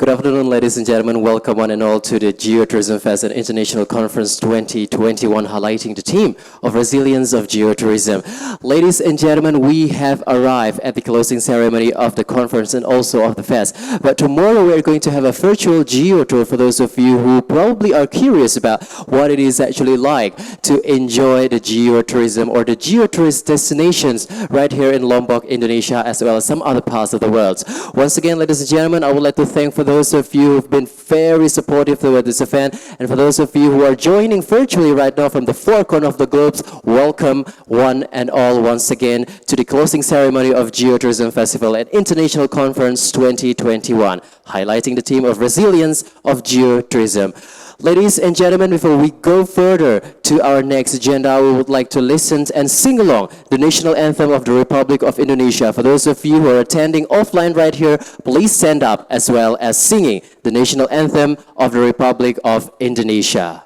Good afternoon, ladies and gentlemen. Welcome one and all to the Geotourism Fest and International Conference 2021, highlighting the theme of resilience of geotourism. Ladies and gentlemen, we have arrived at the closing ceremony of the conference and also of the fest. But tomorrow we are going to have a virtual geo tour for those of you who probably are curious about what it is actually like to enjoy the geotourism or the geotourist destinations right here in Lombok, Indonesia, as well as some other parts of the world. Once again, ladies and gentlemen, I would like to thank for those of you who've been very supportive toward this event, and for those of you who are joining virtually right now from the four corners of the globe, welcome one and all once again to the closing ceremony of Geotourism Festival and International Conference 2021, highlighting the theme of resilience of geotourism. Ladies and gentlemen, before we go further to our next agenda, we would like to listen and sing along the national anthem of the Republic of Indonesia. For those of you who are attending offline right here, please stand up as well as singing the national anthem of the Republic of Indonesia.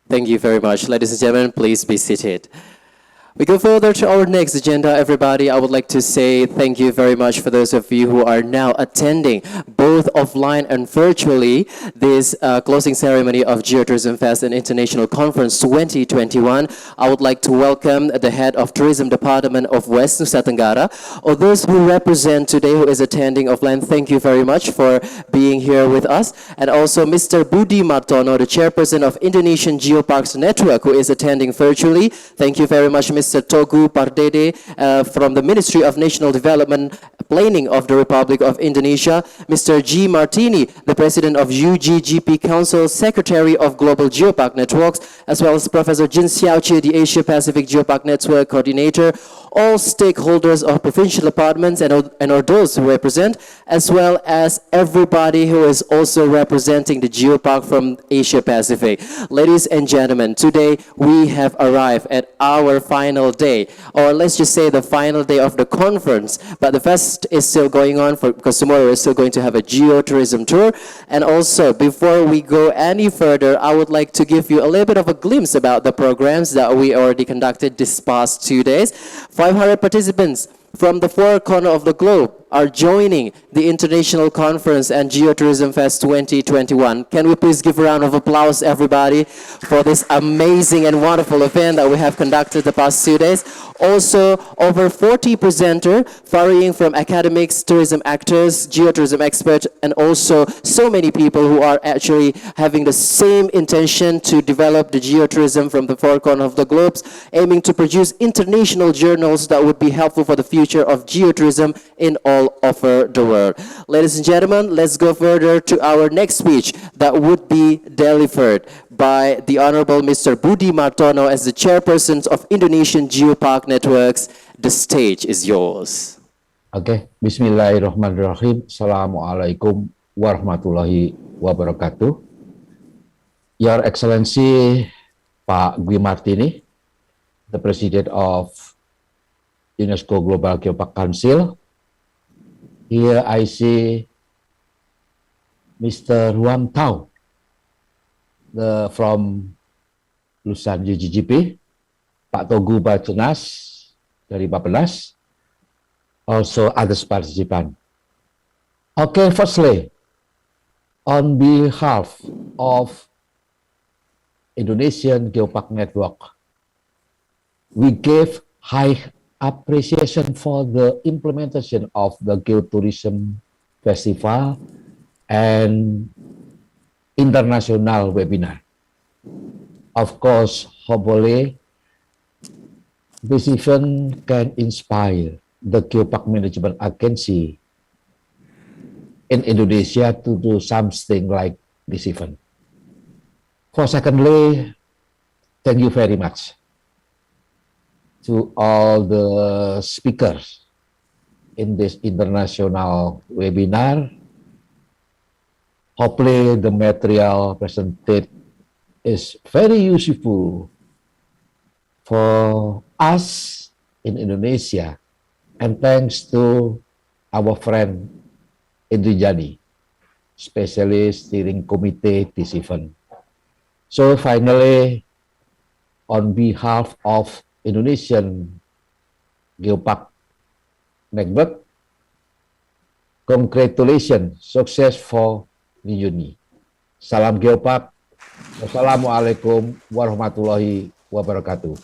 Thank you very much. Ladies and gentlemen, please be seated. We go further to our next agenda, everybody. I would like to say thank you very much for those of you who are now attending both offline and virtually this closing ceremony of Geotourism Fest and International Conference 2021. I would like to welcome the head of Tourism Department of West Nusa Tenggara, or those who represent today who is attending offline. Thank you very much for being here with us. And also Mr. Budi Martono, the chairperson of Indonesian Geoparks Network, who is attending virtually. Thank you very much, Mr. Togu Pardede from the Ministry of National Development Planning of the Republic of Indonesia, Mr. G. Martini, the President of UGGP Council, Secretary of Global Geopark Networks, as well as Professor Jin Xiaoqi, the Asia Pacific Geopark Network Coordinator, all stakeholders of provincial departments and those who represent, as well as everybody who is also representing the Geopark from Asia Pacific. Ladies and gentlemen, today we have arrived at our final day, or let's just say the final day of the conference, but the fest is still going on because tomorrow we're still going to have a geotourism tour. And also, before we go any further, I would like to give you a little bit of a glimpse about the programs that we already conducted this past 2 days. 500 participants from the four corners of the globe are joining the International Conference and Geotourism Fest 2021. Can we please give a round of applause, everybody, for this amazing and wonderful event that we have conducted the past 2 days. Also, over 40 presenters, varying from academics, tourism actors, geotourism experts, and also so many people who are actually having the same intention to develop the geotourism from the four corners of the globe, aiming to produce international journals that would be helpful for the future of geotourism in all over the world. Ladies and gentlemen, let's go further to our next speech that would be delivered by the Honorable Mr. Budi Martono as the chairperson of Indonesian Geopark Networks. The stage is yours. Oke, Bismillahirrahmanirrahim. Assalamualaikum warahmatullahi wabarakatuh. Your Excellency Pak Gwi Martini, the President of UNESCO Global Geopark Council. Here I see Mr. Huang Tao from Lusan GGP, Pak Togu Bacenas dari Bappenas, also others participant. Okay, firstly, on behalf of Indonesian Geopark Network, we give high appreciation for the implementation of the Geotourism Festival and international webinar. Of course, hopefully, this event can inspire the Geopark Management Agency in Indonesia to do something like this event. For secondly, thank you very much to all the speakers in this international webinar. Hopefully the material presented is very useful for us in Indonesia, and thanks to our friend Indrijani, especially steering committee this event. So finally, on behalf of Indonesian Geopark Network, congratulations, success for reunion. Salam Geopark. Wassalamualaikum warahmatullahi wabarakatuh.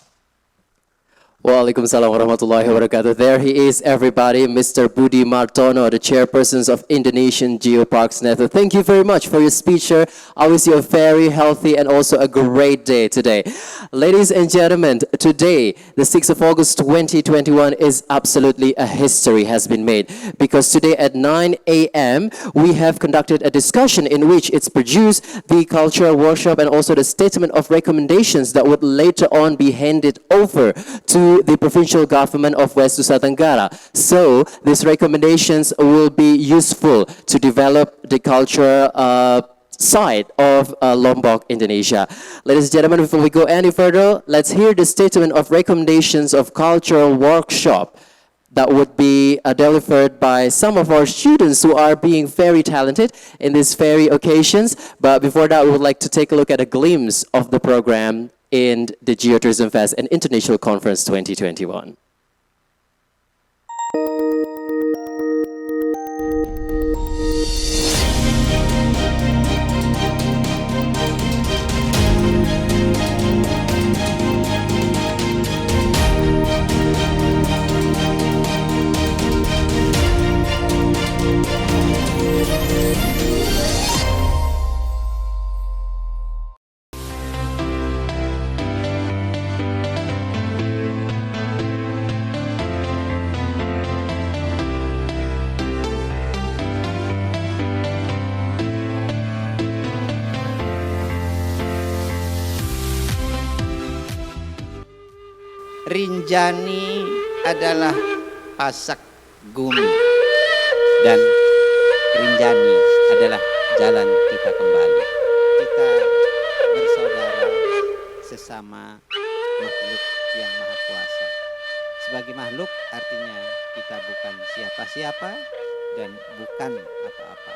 Waalaikumsalam warahmatullahi wabarakatuh. There he is, everybody, Mr. Budi Martono, the chairperson of Indonesian Geoparks Network. Thank you very much for your speech, sir. I wish you a very healthy and also a great day today. Ladies and gentlemen, today, the 6th of August 2021, is absolutely a history has been made, because today at 9 a.m. we have conducted a discussion in which it's produced the cultural workshop and also the statement of recommendations that would later on be handed over to the provincial government of West Nusa Tenggara. So these recommendations will be useful to develop the culture side of Lombok, Indonesia. Ladies and gentlemen, before we go any further, let's hear the statement of recommendations of cultural workshop that would be delivered by some of our students who are being very talented in these very occasions. But before that, we would like to take a look at a glimpse of the program in the Geotourism Fest and International Conference 2021. Rinjani adalah pasak gumi dan Rinjani adalah jalan kita kembali. Kita bersaudara sesama makhluk yang maha kuasa. Sebagai makhluk artinya kita bukan siapa-siapa dan bukan apa-apa.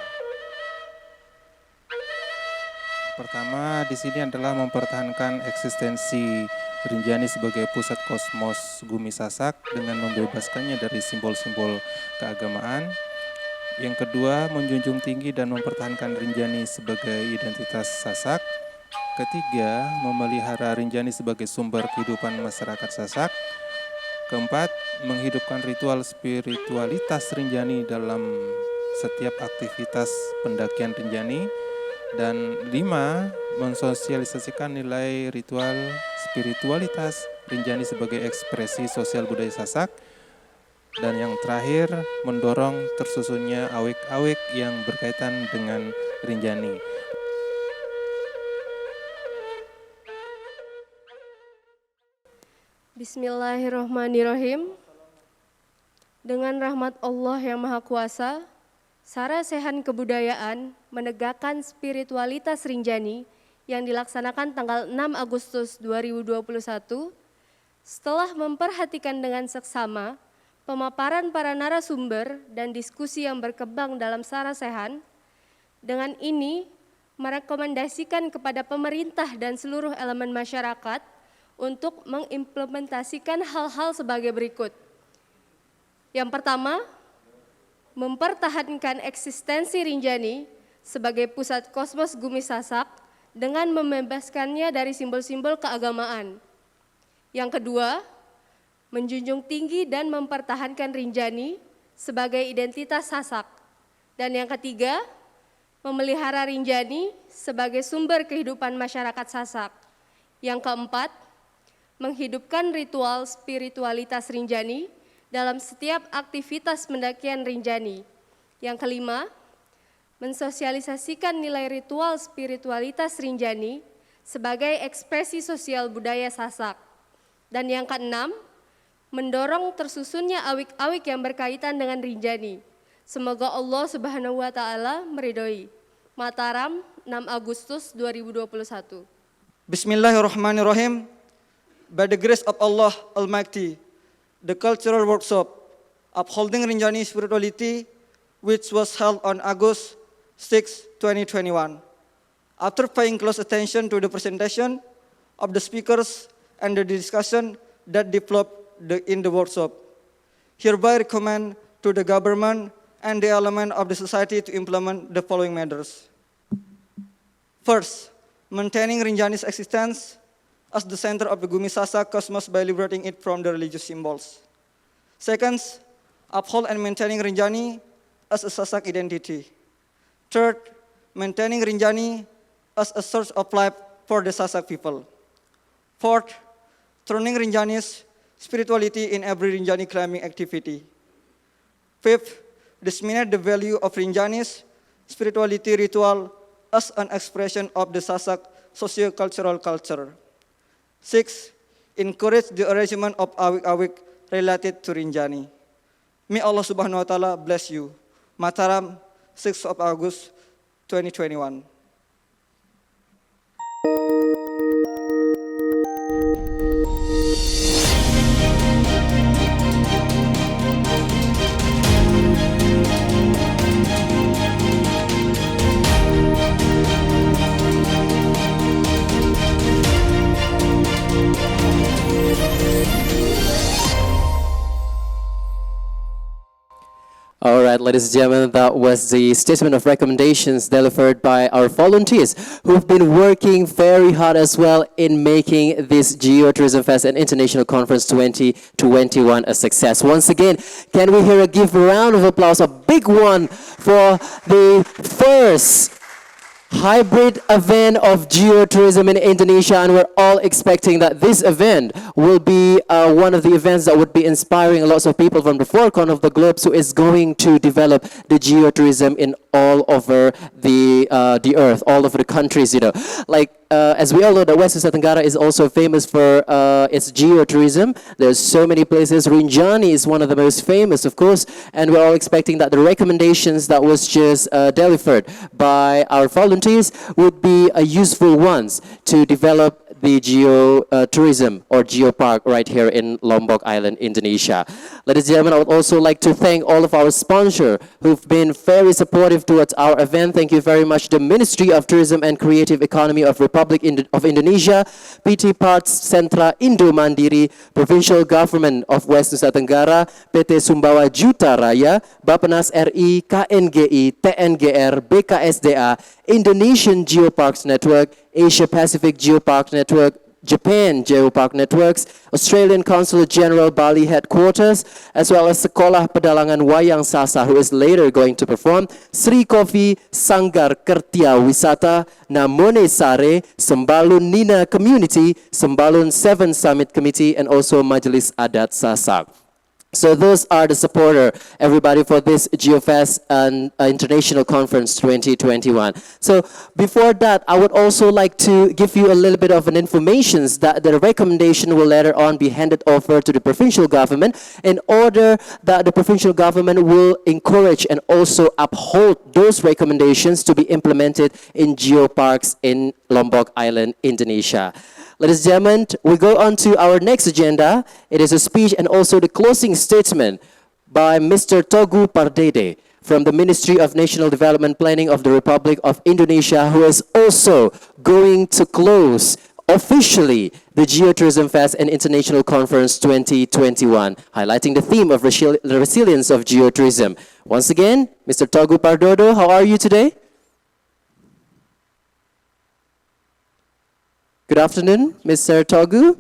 Pertama di sini adalah mempertahankan eksistensi Rinjani sebagai pusat kosmos Gumi Sasak dengan membebaskannya dari simbol-simbol keagamaan. Yang kedua, menjunjung tinggi dan mempertahankan Rinjani sebagai identitas Sasak. Ketiga, memelihara Rinjani sebagai sumber kehidupan masyarakat Sasak. Keempat, menghidupkan ritual spiritualitas Rinjani dalam setiap aktivitas pendakian Rinjani. Dan 5, mensosialisasikan nilai ritual spiritualitas Rinjani sebagai ekspresi sosial budaya Sasak. Dan yang terakhir, mendorong tersusunnya awek-awek yang berkaitan dengan Rinjani. Bismillahirrahmanirrahim. Dengan rahmat Allah yang Maha Kuasa, Sarasehan Kebudayaan menegakkan spiritualitas Rinjani yang dilaksanakan tanggal 6 Agustus 2021 setelah memperhatikan dengan seksama pemaparan para narasumber dan diskusi yang berkembang dalam Sarasehan. Dengan ini, merekomendasikan kepada pemerintah dan seluruh elemen masyarakat untuk mengimplementasikan hal-hal sebagai berikut. Yang pertama, mempertahankan eksistensi Rinjani sebagai pusat kosmos Gumi Sasak dengan membebaskannya dari simbol-simbol keagamaan. Yang kedua, menjunjung tinggi dan mempertahankan Rinjani sebagai identitas Sasak. Dan yang ketiga, memelihara Rinjani sebagai sumber kehidupan masyarakat Sasak. Yang keempat, menghidupkan ritual spiritualitas Rinjani dalam setiap aktivitas pendakian Rinjani. Yang kelima, mensosialisasikan nilai ritual spiritualitas Rinjani sebagai ekspresi sosial budaya Sasak. Dan yang keenam, mendorong tersusunnya awik-awik yang berkaitan dengan Rinjani. Semoga Allah Subhanahu wa Ta'ala meridhoi. Mataram, 6 Agustus 2021. Bismillahirrahmanirrahim. By the grace of Allah Almighty, the cultural workshop upholding Rinjani spirituality, which was held on August 6, 2021. After paying close attention to the presentation of the speakers and the discussion that developed in the workshop, hereby recommend to the government and the element of the society to implement the following measures. First, maintaining Rinjani's existence as the center of the Gumi Sasak cosmos by liberating it from the religious symbols. Second, uphold and maintaining Rinjani as a Sasak identity. Third, maintaining Rinjani as a source of life for the Sasak people. Fourth, turning Rinjani's spirituality in every Rinjani climbing activity. Fifth, disseminate the value of Rinjani's spirituality ritual as an expression of the Sasak socio-cultural culture. Six, encourage the arrangement of awik-awik related to Rinjani. May Allah Subhanahu wa Ta'ala bless you. Mataram, 6 of August 2021. All right, ladies and gentlemen, that was the statement of recommendations delivered by our volunteers who've been working very hard as well in making this Geotourism Fest and International Conference 2021 a success. Once again, can we hear a give round of applause, a big one for the first hybrid event of geotourism in Indonesia, and we're all expecting that this event will be one of the events that would be inspiring lots of people from the four corners of the globe, so it's going to develop the geotourism in all over the earth, all over the countries, you know. Like as we all know, that West Nusa Tenggara is also famous for its geotourism. There's so many places. Rinjani is one of the most famous, of course, and we're all expecting that the recommendations that was just delivered by our volunteers would be useful ones to develop the geotourism or geopark right here in Lombok Island, Indonesia. Ladies and gentlemen, I would also like to thank all of our sponsors who've been very supportive towards our event. Thank you very much, the Ministry of Tourism and Creative Economy of Republic of Indonesia, PT Parts Sentra Indo Mandiri, Provincial Government of West Nusa Tenggara, PT Sumbawa Juta Raya, Bappenas RI, KNGI, TNGR, BKSDA, Indonesian Geoparks Network, Asia Pacific Geopark Network, Japan Geopark Networks, Australian Consulate General Bali Headquarters, as well as Sekolah Pedalangan Wayang Sasa, who is later going to perform, Sri Kofi Sanggar Kertia Wisata, Namone Sare, Sembalun Nina Community, Sembalun 7 Summit Committee, and also Majelis Adat Sasak. So those are the supporter, everybody, for this GeoFest and International Conference 2021. So before that, I would also like to give you a little bit of an information that the recommendation will later on be handed over to the provincial government in order that the provincial government will encourage and also uphold those recommendations to be implemented in geoparks in Lombok Island, Indonesia. Ladies and gentlemen, we go on to our next agenda. It is a speech and also the closing statement by Mr. Togu Pardede from the Ministry of National Development Planning of the Republic of Indonesia, who is also going to close officially the Geotourism Fest and International Conference 2021, highlighting the theme of the resilience of geotourism. Once again, Mr. Togu Pardodo, how are you today? Good afternoon, Mr. Togu.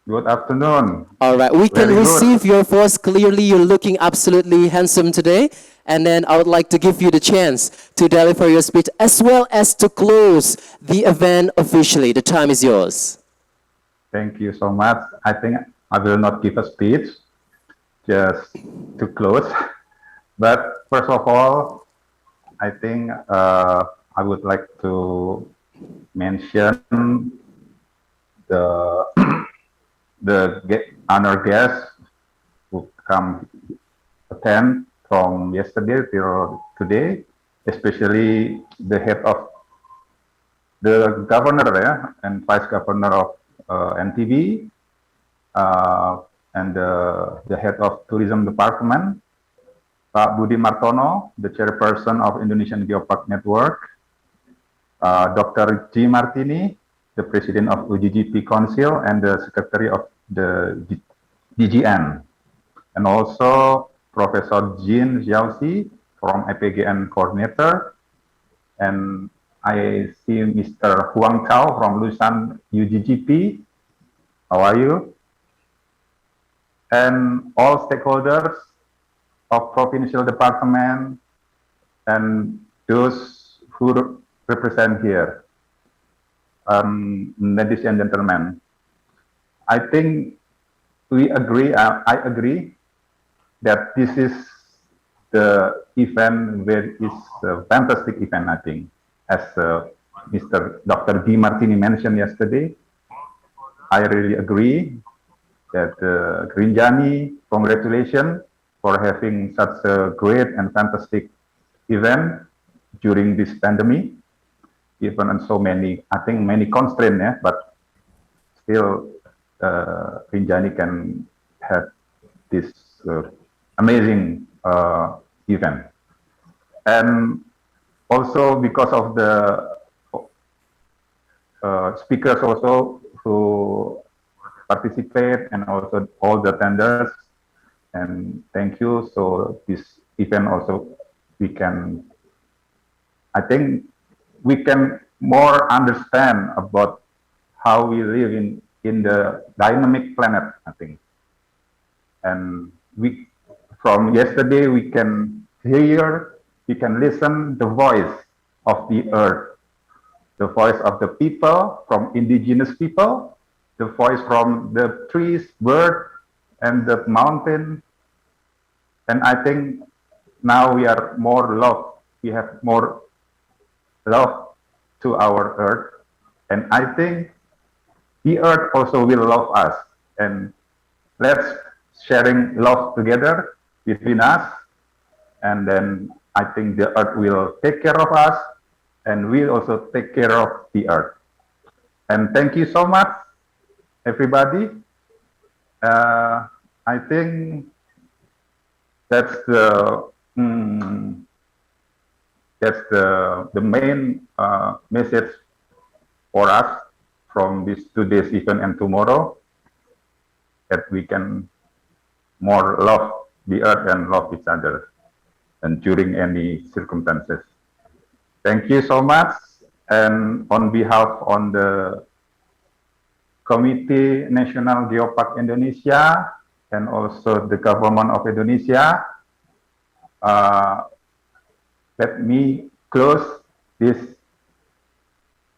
Good afternoon. All right, we can Very good. receive your voice clearly. You're looking absolutely handsome today. And then I would like to give you the chance to deliver your speech as well as to close the event officially. The time is yours. Thank you so much. I think I will not give a speech, just to close. But first of all, I think I would like to mention the honor guests who come attend from yesterday till today, especially the head of the governor and vice governor of NTB, and the head of tourism department, Pak Budi Martono, the chairperson of Indonesian Geopark Network, Dr. G. Martini, the president of UGGP Council and the secretary of the DGN, and also Professor Jin Xiaoxi from IPGN coordinator, and I see Mr. Huang Chao from Lusan UGGP. How are you? And all stakeholders of provincial department and those who represent here. Ladies and gentlemen, I think we agree, I agree that this is the event where is a fantastic event, I think. As Mr. Dr. Di Martini mentioned yesterday, I really agree that Rinjani, congratulations for having such a great and fantastic event during this pandemic. Even and so many, I think many constraints, yeah, but still Rinjani can have this amazing event. And also because of the speakers also who participate and also all the attenders, and thank you. So this event also we can, I think we can more understand about how we live in the dynamic planet, I think. And we, from yesterday, we can hear, we can listen the voice of the earth, the voice of the people, from indigenous people, the voice from the trees, bird, and the mountain. And I think now we are more love, we have more love to our earth, and I think the earth also will love us, and let's sharing love together between us, and then I think the earth will take care of us, and we'll also take care of the earth. And thank you so much, everybody. I think that's the main message for us from this today's event and tomorrow, that we can more love the earth and love each other and during any circumstances. Thank you so much. And on behalf on the Committee National Geopark Indonesia and also the government of Indonesia, let me close this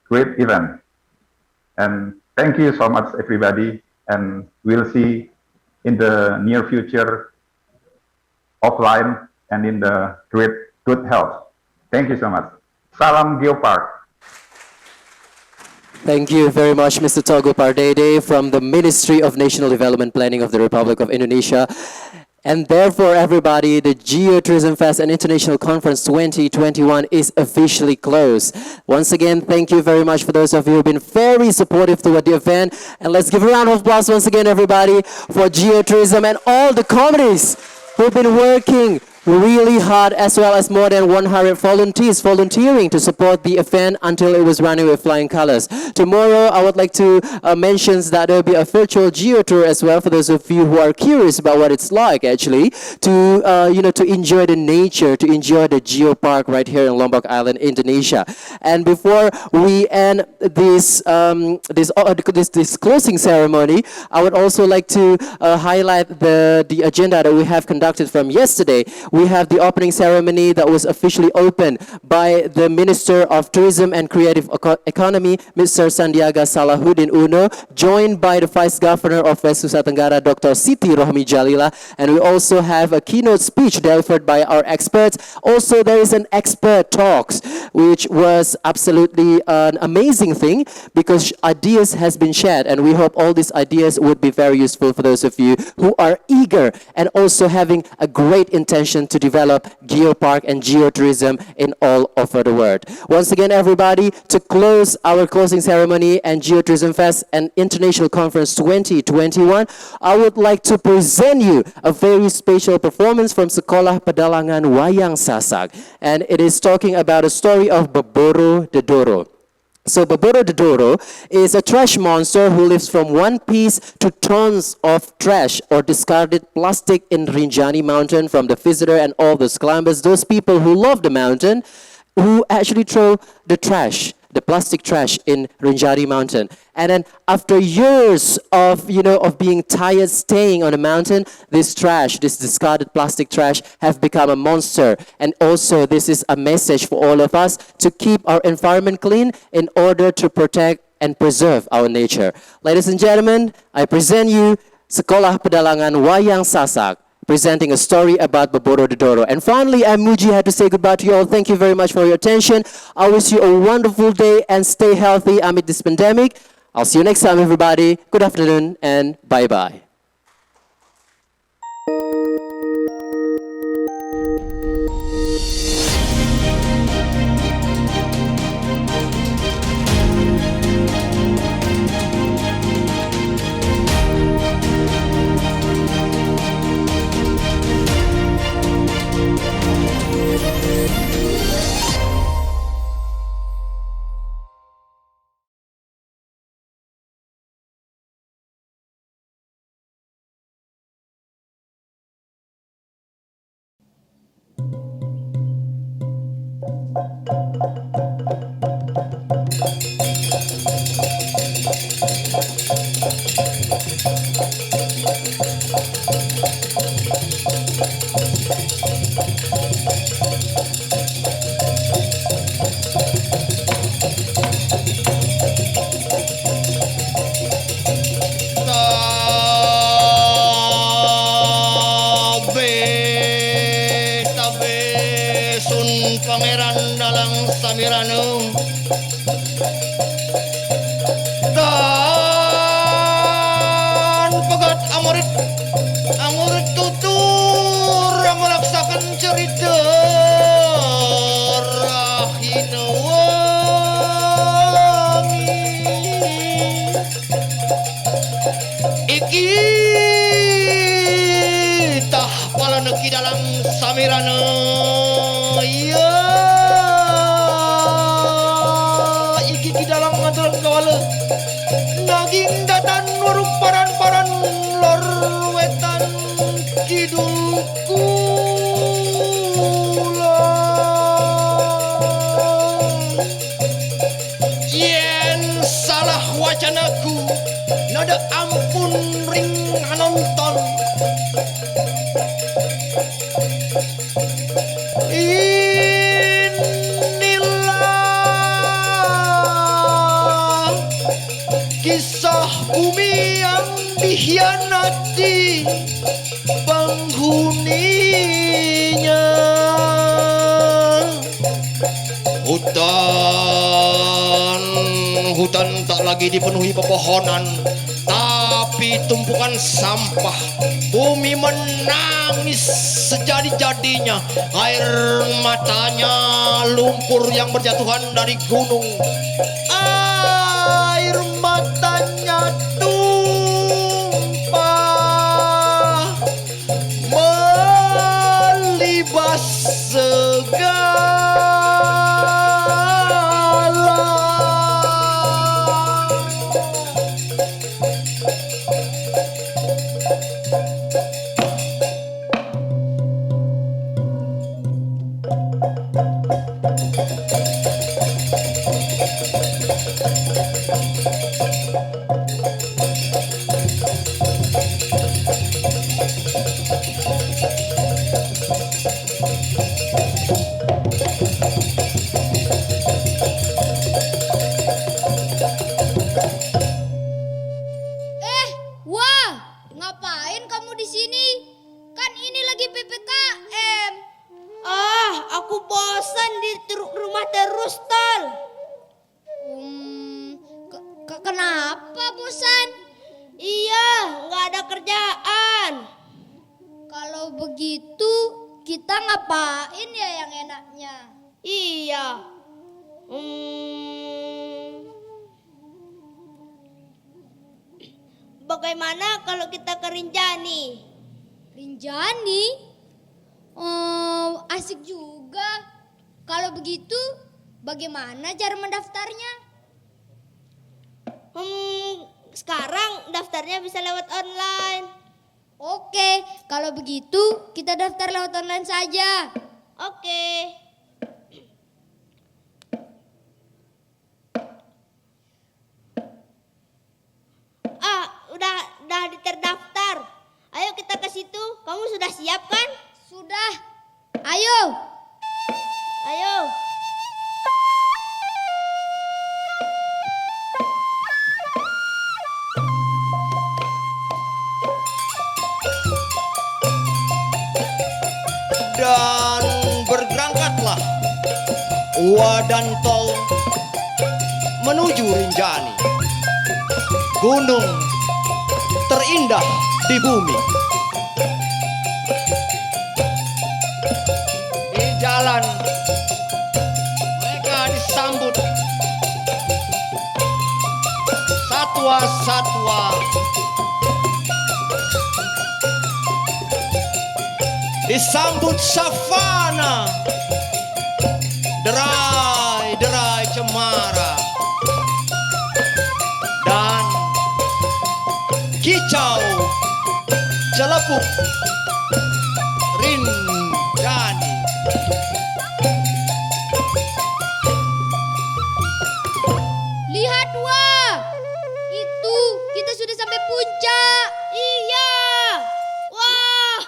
great event. And thank you so much, everybody. And we'll see in the near future offline and in the good health. Thank you so much. Salam Geopark. Thank you very much, Mr. Togo Pardede from the Ministry of National Development Planning of the Republic of Indonesia. And therefore, everybody, the Geotourism Fest and International Conference 2021 is officially closed. Once again, thank you very much for those of you who have been very supportive toward the event. And let's give a round of applause once again, everybody, for Geotourism and all the communities who've been working really hard, as well as more than 100 volunteers volunteering to support the event until it was running with flying colors. Tomorrow, I would like to mention that there will be a virtual geo tour as well for those of you who are curious about what it's like actually to enjoy the nature, to enjoy the geo park right here in Lombok Island, Indonesia. And before we end this closing ceremony, I would also like to highlight the agenda that we have conducted from yesterday. We have the opening ceremony that was officially opened by the Minister of Tourism and Creative Economy, Mr. Sandiaga Salahuddin Uno, joined by the Vice Governor of West Nusa Tenggara, Dr. Siti Rohmi Jalila, and we also have a keynote speech delivered by our experts. Also, there is an expert talks, which was absolutely an amazing thing because ideas has been shared, and we hope all these ideas would be very useful for those of you who are eager and also having a great intention to develop geopark and geotourism in all over the world. Once again, everybody, to close our closing ceremony and Geotourism Fest and International Conference 2021, I would like to present you a very special performance from Sekolah Pedalangan Wayang Sasak, and it is talking about a story of Boboro the Doro. So Boboro the Doro is a trash monster who lives from one piece to tons of trash or discarded plastic in Rinjani Mountain from the visitor and all those climbers, those people who love the mountain, who actually throw the trash, the plastic trash in Rinjani Mountain. And then after years of being tired staying on the mountain, this trash, this discarded plastic trash have become a monster. And also this is a message for all of us to keep our environment clean in order to protect and preserve our nature. Ladies and gentlemen, I present you Sekolah Pedalangan Wayang Sasak, presenting a story about Boboro the Doro. And finally, I'm Muji, had to say goodbye to you all. Thank you very much for your attention. I wish you a wonderful day and stay healthy amid this pandemic. I'll see you next time, everybody. Good afternoon and bye-bye. Pangeran dalang samiranu dan pegat amurit tutur melaksakan cerita rahina wangi iki tah pala neki dalang samirana naging datan warung paran-paran lor wetan kidul kulon yen salah wacanaku nada ampun ring nonton kisah bumi yang dikhianati penghuni Dan hutan tak lagi dipenuhi pepohonan, tapi tumpukan sampah. Bumi menangis sejadi-jadinya, air matanya lumpur yang berjatuhan dari gunung. Air matanya tumpah melibas segala. Wah, ngapain kamu di sini? Kan ini lagi PPKM. Ah, aku bosan di rumah terus, Tal. Kenapa bosan? Iya, nggak ada kerjaan. Kalau begitu kita ngapain ya yang enaknya? Iya. Bagaimana kalau kita ke Rinjani? Rinjani? Oh, asik juga. Kalau begitu, bagaimana cara mendaftarnya? Sekarang daftarnya bisa lewat online. Oke, kalau begitu kita daftar lewat online saja. Oke. Udah terdaftar. Ayo kita ke situ. Kamu sudah siap kan? Sudah. Ayo. Ayo. Dan berberangkatlah Wadan Tol menuju Rinjani, gunung terindah di bumi. Di jalan mereka disambut satwa-satwa, disambut savana, derai-derai cemara, dan kicau celepuk Rinjani. Lihat wah, itu kita sudah sampai puncak. Iya. Wah,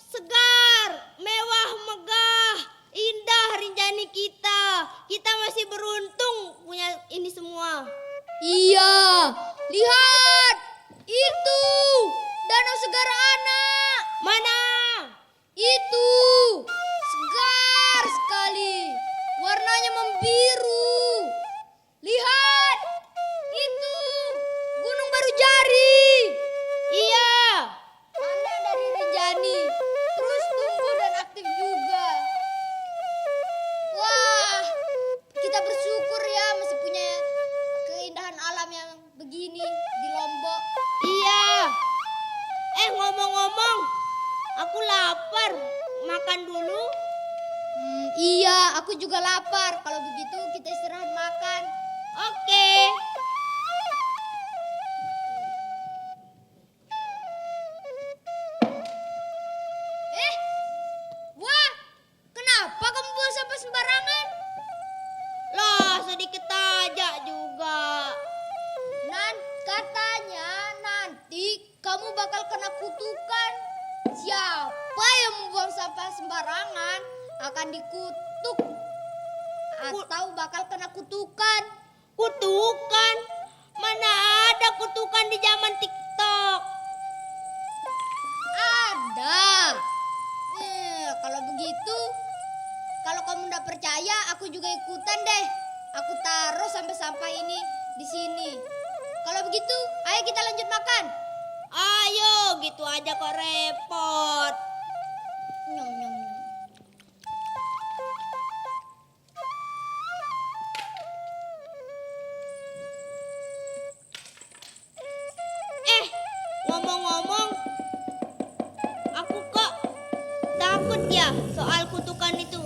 segar, mewah, megah, indah Rinjani kita. Kita masih beruntung punya ini semua. Iya, lihat itu danau Segara Anak. Mana? Itu segar sekali, warnanya membiru. Lihat, itu Gunung Baru Jari. Iya. Tanda dari Rinjani, terus tumbuh dan aktif juga. Wah, kita bersyukur ya masih punya keindahan alam yang begini di Lombok. Iya. Ngomong-ngomong, aku lapar. Makan dulu. Iya, aku juga lapar. Kalau begitu kita istirahat makan. Oke. Wah, kenapa kamu buang sampah sembarangan? Lah, sedikit aja juga. Katanya nanti kamu bakal kena kutukan. Siapa yang membuang sampah sembarangan akan dikutuk atau bakal kena kutukan. Kutukan? Mana ada kutukan di zaman TikTok? Ada. Kalau begitu, kalau kamu tidak percaya percaya, aku juga ikutan deh. Aku taruh sampai sampah ini di sini. Kalau begitu, ayo kita lanjut makan. Ayo, gitu aja kok repot. Nyom, nyom, nyom. Ngomong-ngomong, aku kok takut ya soal kutukan itu.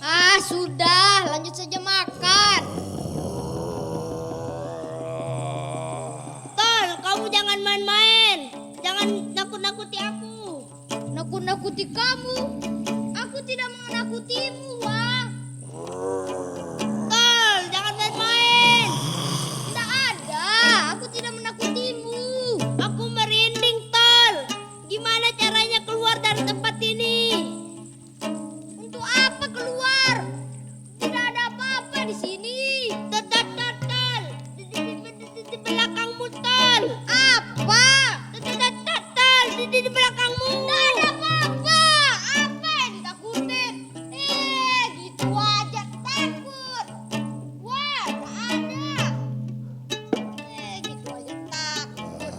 Ah, sudah, lanjut saja makan. Tol, kamu jangan main-main. Jangan nakut-nakuti aku. Nakut-nakuti kamu. Aku tidak menakutimu, wah. Tol, jangan main-main. Tidak ada, aku tidak menakutimu. Aku merinding, Tol. Gimana caranya keluar dari tempat ini? Untuk apa keluar? Tidak ada apa-apa di sini. Tol. Di belakangmu, Tol. Apa? Tol, di belakangmu. Tidak ada apa-apa. Apa yang ditakutin? Gitu aja takut. Wah, tak ada. Gitu aja takut.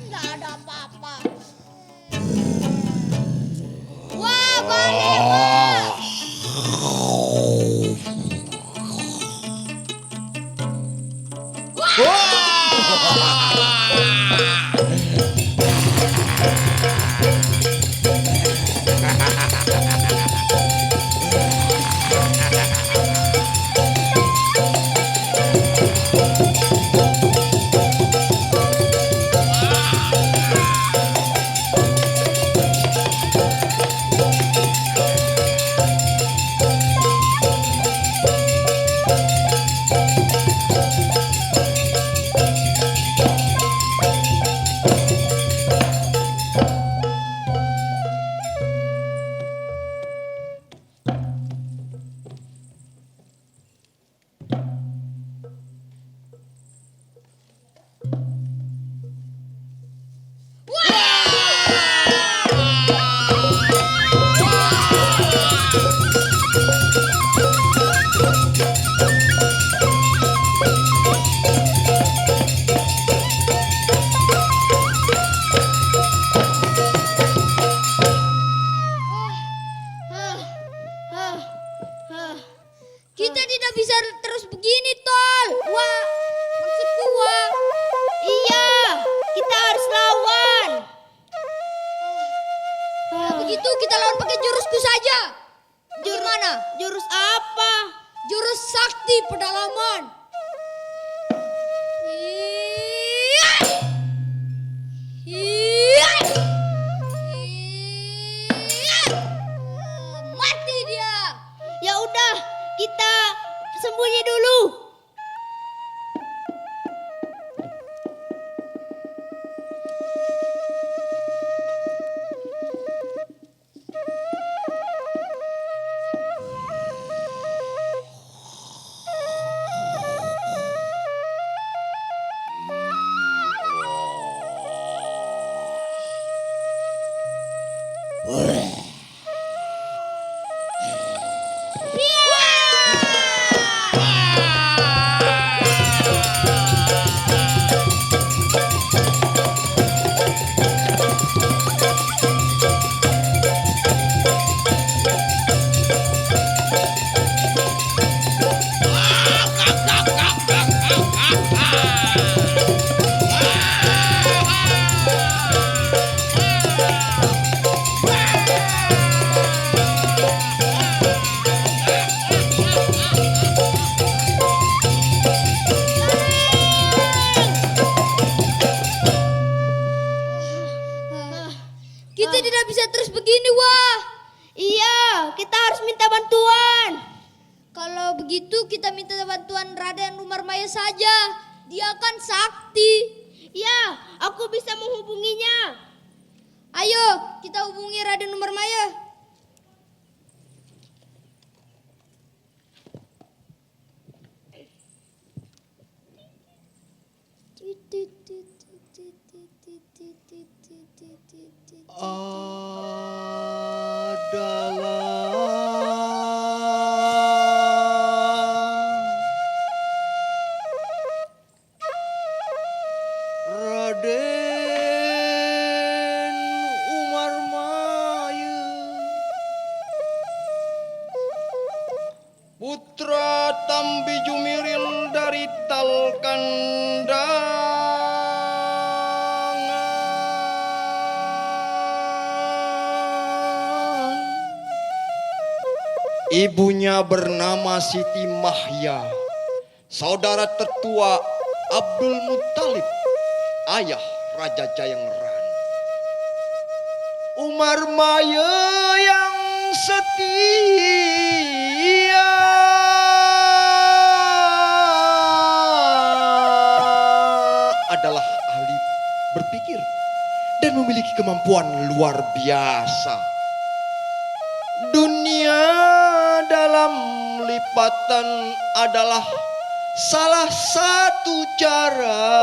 Tidak ada apa-apa. Wah, balik, Wah. Kita tidak bisa terus begini, Tol. Wah, maksudku wah. Iya, kita harus lawan. Kalau begitu kita lawan pakai jurusku saja. Gimana? Jurus apa? Jurus sakti pedalaman. Iya. Iya. Iya. Mati dia. Ya udah, kita sembunyi dulu. Kita tidak bisa terus begini, wah. Iya, kita harus minta bantuan. Kalau begitu kita minta bantuan Raden Umarmaya saja. Dia kan sakti. Ya, aku bisa menghubunginya. Ayo, kita hubungi Raden Umarmaya. Adalah Ibunya bernama Siti Mahya, saudara tertua Abdul Muttalib, ayah Raja Jayangran. Umar Maya yang setia adalah ahli berpikir dan memiliki kemampuan luar biasa. Dunia dalam lipatan adalah salah satu cara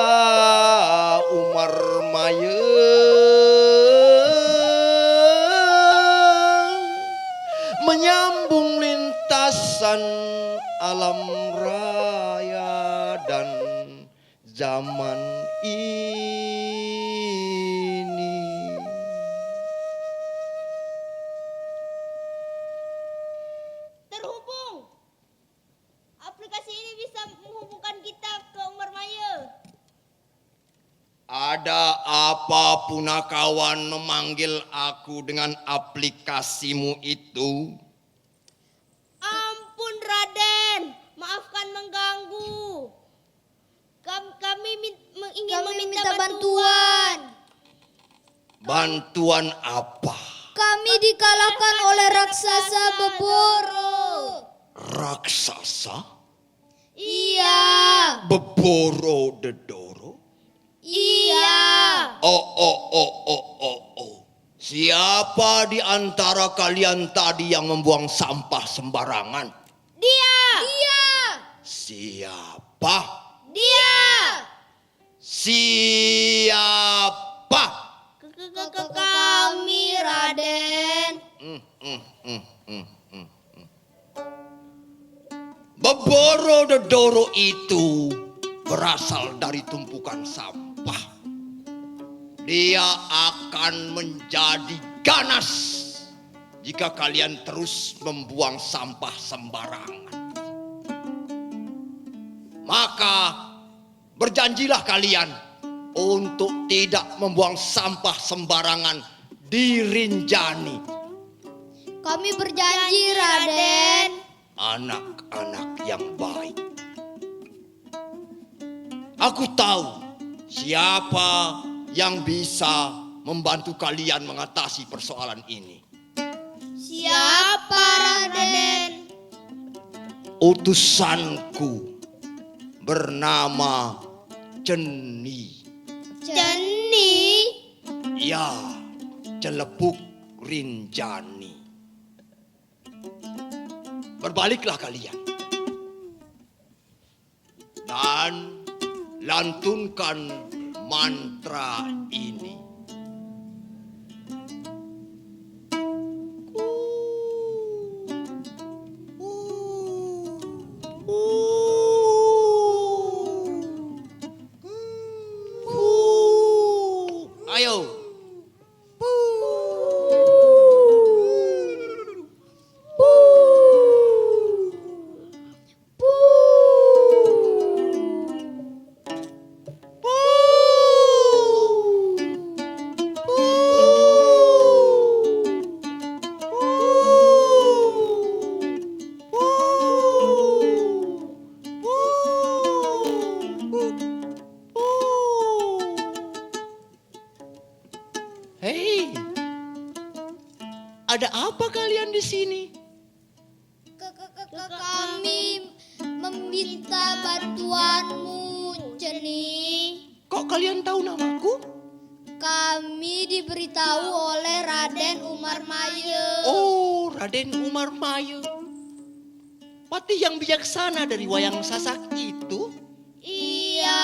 Umar Maya menyambung lintasan alam raya dan zaman ini. Terhubung. Aplikasi ini bisa menghubungkan kita ke Umar Maya. Ada apa punakawan memanggil aku dengan aplikasimu itu? Ampun Raden, maafkan mengganggu. Kami ingin meminta bantuan. Bantuan apa? Kami dikalahkan oleh raksasa Beboro. Raksasa? Iya. Beboro Dedoro? Iya. Oh. Siapa di antara kalian tadi yang membuang sampah sembarangan? Dia. Siapa? Dia. Siapa? Kami Raden. Beboro Dedoro itu berasal dari tumpukan sampah. Dia akan menjadi ganas jika kalian terus membuang sampah sembarangan. Maka berjanjilah kalian untuk tidak membuang sampah sembarangan di Rinjani. Kami berjanji Raden. Anak-anak yang baik. Aku tahu siapa yang bisa membantu kalian mengatasi persoalan ini. Siapa Raden? Utusanku bernama Ceni. Ceni. Ya, Celepuk Rinjani. Berbaliklah kalian dan lantunkan mantra ini. Ayo. Hei, ada apa kalian di sini? Kami meminta bantuanmu, Ceni. Kok kalian tahu namaku? Kami diberitahu oleh Raden Umar Maya. Oh, Raden Umar Maya. Patih yang bijaksana dari wayang sasak itu? Iya.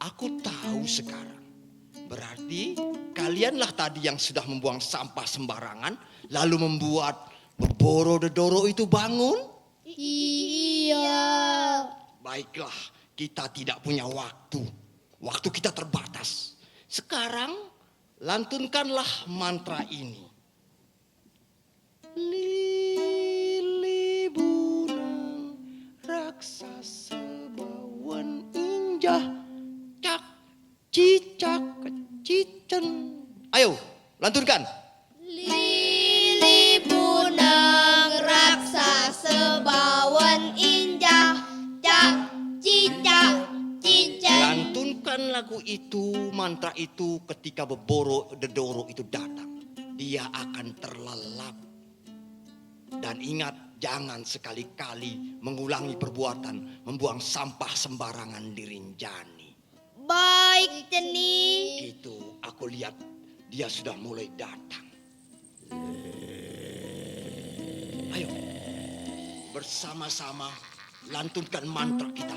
Aku tahu sekarang. Berarti kalianlah tadi yang sudah membuang sampah sembarangan, lalu membuat Beboro Dedoro itu bangun? Iya. Baiklah, kita tidak punya waktu. Waktu kita terbatas. Sekarang lantunkanlah mantra ini. Lili bunang raksasa bawan injah cak cicak kecicen. Ayo, lantunkan. Lili bunang raksasa lagu itu, mantra itu ketika Beboro Dedoro itu datang, dia akan terlelap. Dan ingat, jangan sekali-kali mengulangi perbuatan membuang sampah sembarangan di Rinjani. Baik, Ceni. Itu aku lihat dia sudah mulai datang. Ayo, bersama-sama lantunkan mantra kita.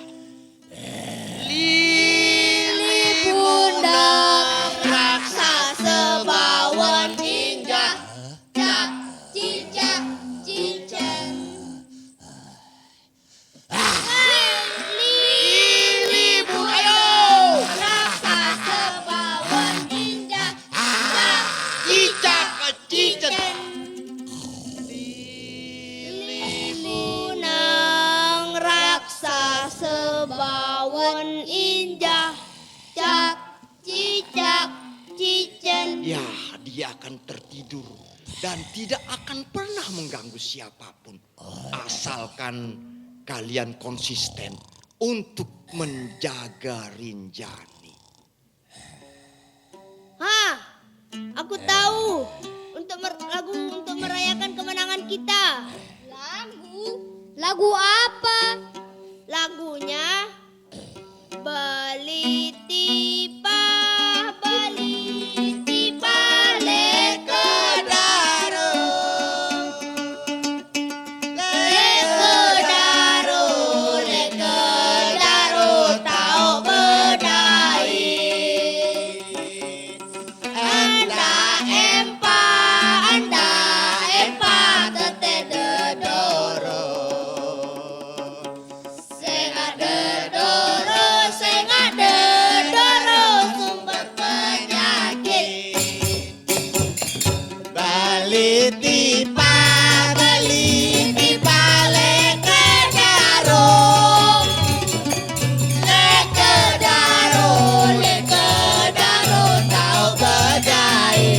Lili pundak raksasa bawon indah. Cak, cicak, cicak. Lili pundak raksasa bawon indah. Cak, Cicak, cicak. punang raksasa bawon indah. Cak, cicak, cicen. Ya, dia akan tertidur dan tidak akan pernah mengganggu siapapun. Asalkan kalian konsisten untuk menjaga Rinjani. Hah, aku tahu. Lagu untuk merayakan kemenangan kita. Lagu apa? Lagunya Bali tipa lekedaro. Lekedaro tau bedai. Anda empa tete dedoro. Sengat dedoro sumber penyakit. Bali tipa lekedaro. Lekedaro tau bedai.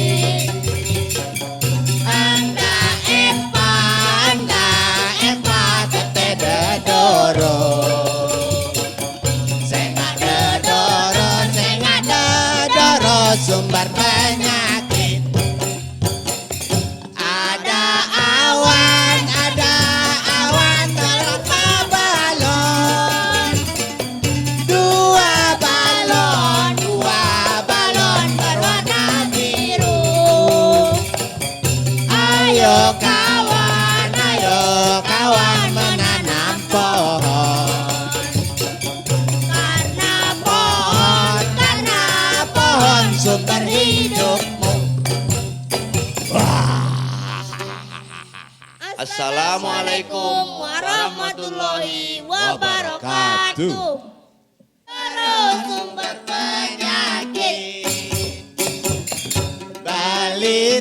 Anda empa tete dedoro. Sengat dedoro sumber penyakit. Ada awan telur balon. Dua balon berwarna biru. Ayo kawan menanam pohon. Karena pohon sumber hidupmu. Assalamualaikum warahmatullahi wabarakatuh. Terus sumber penyakit. Bali